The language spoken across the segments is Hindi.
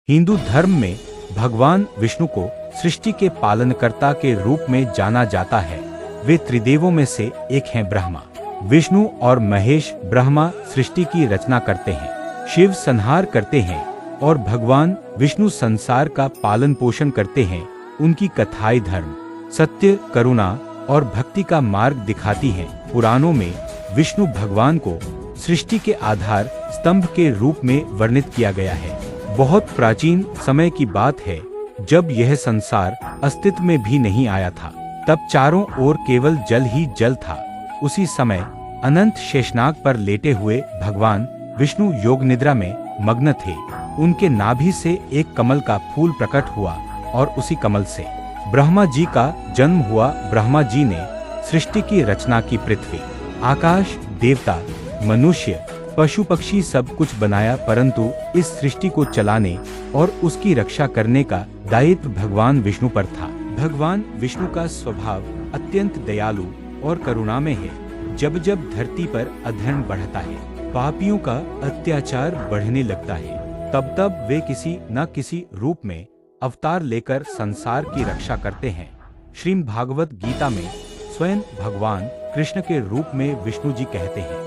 हिंदू धर्म में भगवान विष्णु को सृष्टि के पालनकर्ता के रूप में जाना जाता है। वे त्रिदेवों में से एक हैं। ब्रह्मा, विष्णु और महेश। ब्रह्मा सृष्टि की रचना करते हैं, शिव संहार करते हैं और भगवान विष्णु संसार का पालन पोषण करते हैं। उनकी कथाएं धर्म, सत्य, करुणा और भक्ति का मार्ग दिखाती हैं। पुराणों में विष्णु भगवान को सृष्टि के आधार स्तंभ के रूप में वर्णित किया गया है। बहुत प्राचीन समय की बात है, जब यह संसार अस्तित्व में भी नहीं आया था। तब चारों ओर केवल जल ही जल था। उसी समय अनंत शेषनाग पर लेटे हुए भगवान विष्णु योग निद्रा में मग्न थे। उनके नाभि से एक कमल का फूल प्रकट हुआ और उसी कमल से ब्रह्मा जी का जन्म हुआ। ब्रह्मा जी ने सृष्टि की रचना की। पृथ्वी, आकाश, देवता, मनुष्य, पशु पक्षी सब कुछ बनाया, परंतु इस सृष्टि को चलाने और उसकी रक्षा करने का दायित्व भगवान विष्णु पर था। भगवान विष्णु का स्वभाव अत्यंत दयालु और करुणामय है। जब जब धरती पर अधर्म बढ़ता है, पापियों का अत्याचार बढ़ने लगता है, तब तब वे किसी न किसी रूप में अवतार लेकर संसार की रक्षा करते हैं। श्रीमद् भागवत गीता में स्वयं भगवान कृष्ण के रूप में विष्णु जी कहते हैं,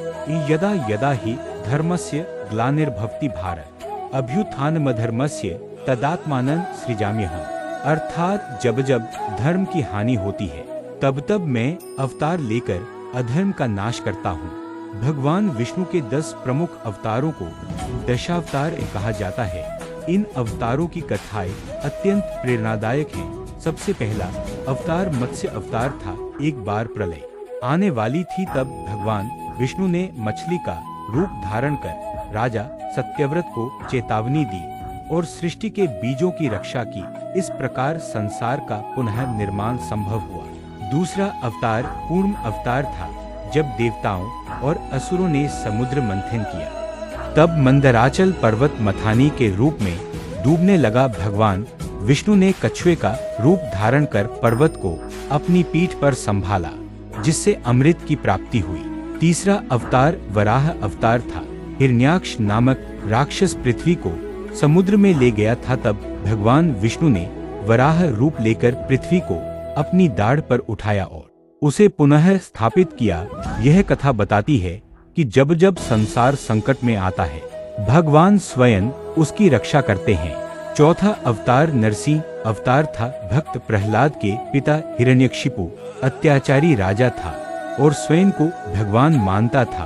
यदा यदा हि धर्मस्य ग्लानिर्भवति भारत अभ्युत्थानमधर्मस्य तदात्मानं सृजाम्यहम्। अर्थात जब जब धर्म की हानि होती है, तब तब मैं अवतार लेकर अधर्म का नाश करता हूँ। भगवान विष्णु के 10 प्रमुख अवतारों को दशावतार कहा जाता है। इन अवतारों की कथाएं अत्यंत प्रेरणादायक हैं। सबसे पहला अवतार मत्स्य अवतार था। एक बार प्रलय आने वाली थी, तब भगवान विष्णु ने मछली का रूप धारण कर राजा सत्यव्रत को चेतावनी दी और सृष्टि के बीजों की रक्षा की। इस प्रकार संसार का पुनः निर्माण संभव हुआ। दूसरा अवतार कूर्म अवतार था। जब देवताओं और असुरों ने समुद्र मंथन किया, तब मंदराचल पर्वत मथानी के रूप में डूबने लगा। भगवान विष्णु ने कछुए का रूप धारण कर पर्वत को अपनी पीठ पर संभाला, जिससे अमृत की प्राप्ति हुई। तीसरा अवतार वराह अवतार था। हिरण्याक्ष नामक राक्षस पृथ्वी को समुद्र में ले गया था। तब भगवान विष्णु ने वराह रूप लेकर पृथ्वी को अपनी दाढ़ पर उठाया और उसे पुनः स्थापित किया। यह कथा बताती है कि जब जब संसार संकट में आता है, भगवान स्वयं उसकी रक्षा करते हैं। चौथा अवतार नरसिंह अवतार था। भक्त प्रहलाद के पिता हिरण्यकशिपु अत्याचारी राजा था और स्वयं को भगवान मानता था।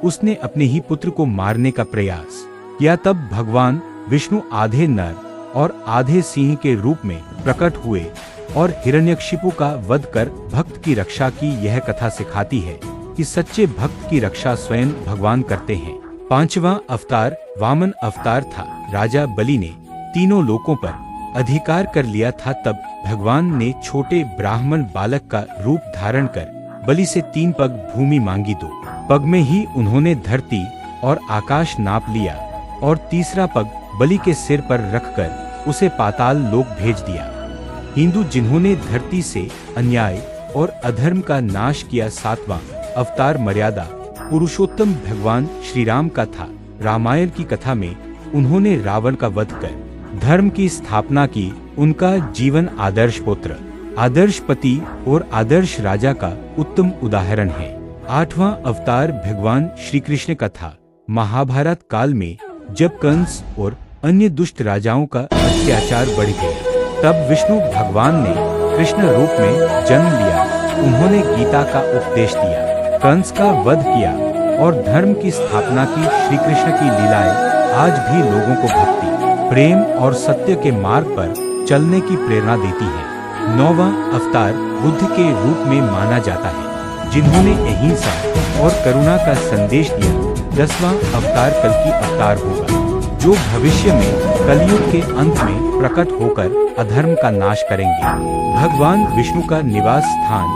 उसने अपने ही पुत्र को मारने का प्रयास किया। तब भगवान विष्णु आधे नर और आधे सिंह के रूप में प्रकट हुए और हिरण्यकशिपु का वध कर भक्त की रक्षा की। यह कथा सिखाती है कि सच्चे भक्त की रक्षा स्वयं भगवान करते हैं। पांचवा अवतार वामन अवतार था। राजा बलि ने तीनों लोकों पर अधिकार कर लिया था। तब भगवान ने छोटे ब्राह्मण बालक का रूप धारण कर बलि से 3 पग भूमि मांगी। 2 पग में ही उन्होंने धरती और आकाश नाप लिया और तीसरा पग बलि के सिर पर रखकर उसे पाताल लोक भेज दिया। हिंदू जिन्होंने धरती से अन्याय और अधर्म का नाश किया। 7वां अवतार मर्यादा पुरुषोत्तम भगवान श्री राम का था। रामायण की कथा में उन्होंने रावण का वध कर धर्म की स्थापना की। उनका जीवन आदर्श पुत्र, आदर्श पति और आदर्श राजा का उत्तम उदाहरण है। 8वां अवतार भगवान श्री कृष्ण का था। महाभारत काल में जब कंस और अन्य दुष्ट राजाओं का अत्याचार बढ़ गया, तब विष्णु भगवान ने कृष्ण रूप में जन्म लिया। उन्होंने गीता का उपदेश दिया, कंस का वध किया और धर्म की स्थापना की। श्री कृष्ण की लीलाएं आज भी लोगों को भक्ति, प्रेम और सत्य के मार्ग पर चलने की प्रेरणा देती है। 9वां अवतार बुद्ध के रूप में माना जाता है, जिन्होंने अहिंसा और करुणा का संदेश दिया। 10वां अवतार कल्कि अवतार होगा, जो भविष्य में कलयुग के अंत में प्रकट होकर अधर्म का नाश करेंगे। भगवान विष्णु का निवास स्थान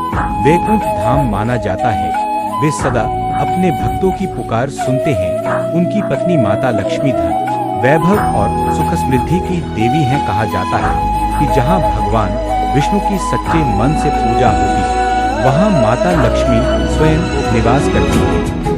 वैकुंठ धाम माना जाता है। वे सदा अपने भक्तों की पुकार सुनते हैं। उनकी पत्नी माता लक्ष्मी धन, वैभव और सुख समृद्धि की देवी हैं। कहा जाता है कि जहां भगवान विष्णु की सच्चे मन से पूजा होती है, वहां माता लक्ष्मी स्वयं निवास करती है।